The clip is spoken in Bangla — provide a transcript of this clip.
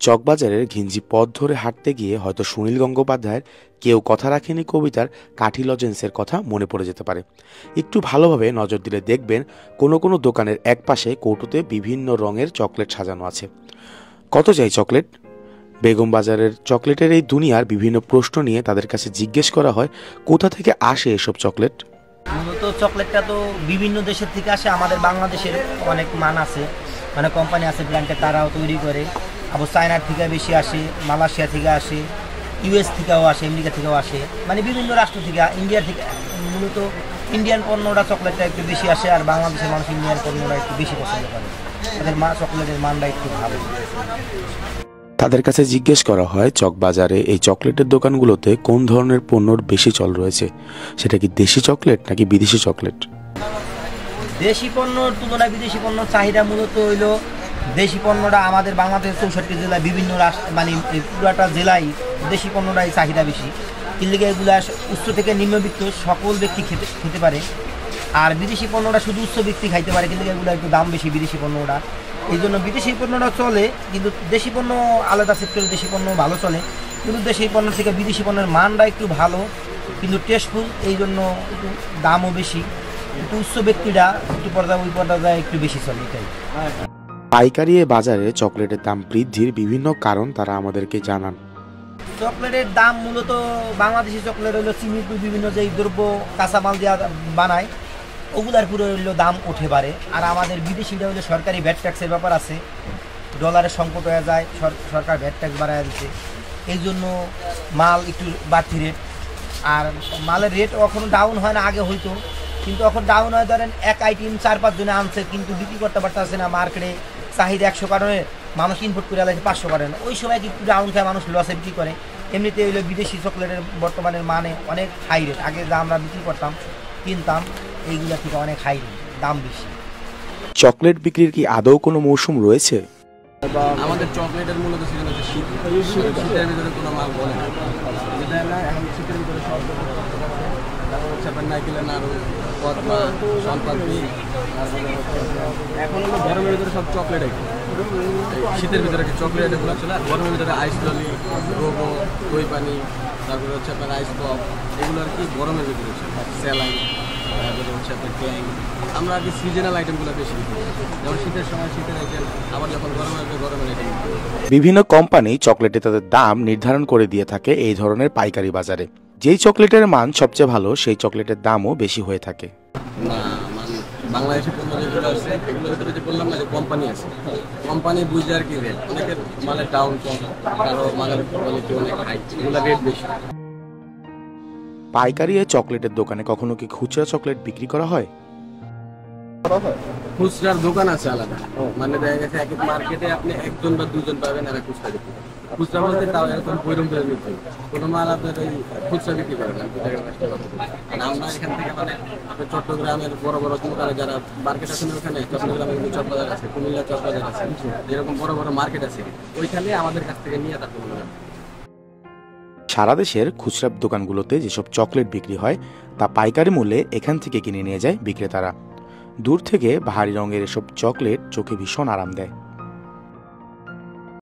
চকবাজারের ঘিঞ্জি পথ ধরে হাঁটতে গিয়ে হয়তো সুনীল গঙ্গোপাধ্যায়ের কেউ কথা রাখেনি কবিতার কাঠি লজেন্সের কথা মনে পড়ে যেতে পারে। একটু ভালোভাবে নজর দিলে দেখবেন কোনো কোনো দোকানের একপাশে কৌটোতে বিভিন্ন রঙের চকলেট সাজানো আছে। কত চাই চকলেট? বেগম বাজারের চকলেটের এই দুনিয়ার বিভিন্ন প্রশ্ন নিয়ে তাদের কাছে জিজ্ঞেস করা হয়, কোথা থেকে আসে এসব চকলেট? মূলত চকলেটটা তো বিভিন্ন দেশের থেকে আসে। আমাদের বাংলাদেশের অনেক মান আছে, মানে কোম্পানি আছে ব্র্যান্ডের, তারাও তৈরি করে। আবার চায়নার থেকে বেশি আসে, মালয়েশিয়া থেকে আসে, ইউএস থেকেও আসে, আমেরিকা থেকেও আসে, মানে বিভিন্ন রাষ্ট্র থেকে, ইন্ডিয়া থেকে। মূলত ইন্ডিয়ান পণ্যটা চকলেটটা একটু বেশি আসে, আর বাংলাদেশের মানুষ ইন্ডিয়ান পণ্যটা একটু বেশি পছন্দ করে। তাদের চকলেটের মানটা একটু ভালো। তাদের কাছে জিজ্ঞেস করা হয় চকবাজারে এই চকলেটের দোকানগুলোতে কোন ধরনের পণ্যর বেশি চল রয়েছে, সেটা কি দেশি চকলেট নাকি বিদেশি চকলেট? দেশি পণ্যর তুলনায় বিদেশি পণ্যর চাহিদা মূলত হইল, দেশি পণ্যটা আমাদের বাংলাদেশের 64 জেলায় বিভিন্ন মানে পুরাটা জেলায় দেশি পণ্যটাই চাহিদা বেশি। কিন্তু এগুলো উচ্চ থেকে নিম্নবিত্ত সকল ব্যক্তি খেতে পারে। আর বিদেশি পণ্যটা শুধু উচ্চ ব্যক্তি খাইতে পারে, কিন্তু এগুলো একটু দাম বেশি বিদেশি পণ্যটা। এই জন্য বিদেশি পণ্যটা চলে, কিন্তু দেশি পণ্য আলাদা সেক্টরে দেশি পণ্য ভালো চলে, কিন্তু দেশি পণ্য থেকে বিদেশি পণ্যের মানটা একটু ভালো, কিন্তু টেস্টফুল, এই জন্য একটু দামও বেশি। একটু উচ্চ ব্যক্তিরা একটু ওই পর্যায়ে একটু বেশি চলে, এটাই। পাইকারি বাজারে চকলেটের দাম বৃদ্ধির বিভিন্ন কারণ তারা আমাদেরকে জানান। চকলেটের দাম মূলত বাংলাদেশি চকলেট হইলো চিনি বিভিন্ন যে দ্রব্য কাঁচামাল দেওয়া বানায়, ওগুলার পুরো হইলো দাম উঠে পারে। আর আমাদের বিদেশিটা হইলো সরকারি ভ্যাট ট্যাক্সের ব্যাপার আছে, ডলারের সংকট হয়ে যায়, সরকার ভ্যাট ট্যাক্স বাড়ায় দিচ্ছে, এই জন্য মাল একটু বাড়তি রেট। আর মালের রেট এখনও ডাউন হয় না, আগে হইতো, কিন্তু এখন ডাউন হয়। ধরেন এক আইটেম 4-5 জনে আনছে, কিন্তু বিক্রি করতে পারতেছে না। মার্কেটে চাহিদা 100 কারণে মানুষ ইনপুট করে আলাইছে 500 কারণে, ওই সময় একটু ডাউন খায়, মানুষ লসে বিক্রি করে। এমনিতে হইলো বিদেশি চকলেটের বর্তমানের মানে অনেক হাই রেট। আগে যা আমরা বিক্রি করতাম কিনতাম, এইগুলা থেকে অনেক হাই রেট, দাম বেশি। চকলেট বিক্রির কি আদৌ কোনো মৌসুম রয়েছে? আমাদের চকলেটের মূলত সিজন হচ্ছে শীত। শীতের ভিতরে কোনো মাল বলে না, এখন শীতের ভিতরে সব। তারপর হচ্ছে আপনার নাইকেলের নাড়ু, কদমা, সনপাপড়ি। এখন হলো গরমের ভিতরে সব চকলেট আইটেম। শীতের ভিতরে চকলেট এগুলো চলে, আর গরমের ভিতরে আইস ললি, রোবো, দই পানি, তারপরে হচ্ছে আপনার আইস পপ, এগুলো আর কি গরমের ভিতরে স্যালাইন, তারপরে হচ্ছে আপনার ট্যাং। আমরা আর কি সিজনাল আইটেমগুলো বেশি, যেমন শীতের সময় শীতের আইটেম, আবার যখন গরম আসবে গরমের আইটেম। বিভিন্ন কোম্পানি চকলেটে তাদের দাম নির্ধারণ করে দিয়ে থাকে এই ধরনের পাইকারি বাজারে। যেই চকলেটের মান সবচেয়ে ভালো, সেই চকলেটের দামও বেশি হয়ে থাকে। না, মানে বাংলাদেশের পণ্য যেগুলো আছে এগুলোর ভিতরে যে বললাম না যে কোম্পানি আছে, কোম্পানি বুঝে আর কি রেট। অনেকের মালের ডাউন কম, কারো মালের কোয়ালিটি অনেক হাই, এগুলো রেট বেশি। পাইকারি এই চকলেটের দোকানে কখনো কি খুচরা চকলেট বিক্রি করা হয়? খুচরার দোকান আছে আলাদা, মানে দেখা গেছে এক এক মার্কেটে আপনি 1 বা 2 জন পাবেন এরা খুচরা বিক্রি করে। খুচরা বলতে তাও এরকম বৈরম করে নিতে হবে, কোনো মাল আপনার ওই খুচরা বিক্রি করে না। আমরা এখান থেকে মানে চট্টগ্রামের বড় বড় দোকানে যারা মার্কেট আছে, ওখানে চট্টগ্রামের চকবাজার আছে, কুমিল্লা চকবাজার আছে, যেরকম বড় বড় মার্কেট আছে, ওইখানে আমাদের কাছ থেকে নিয়ে তারপর সারা দেশের খুচরা দোকানগুলোতে যেসব চকলেট বিক্রি হয় তা পাইকারি মূল্যে এখান থেকে কিনে নিয়ে যায় বিক্রেতারা। দূর থেকে ভারী রঙের এসব চকলেট চোখে ভীষণ আরাম দেয়।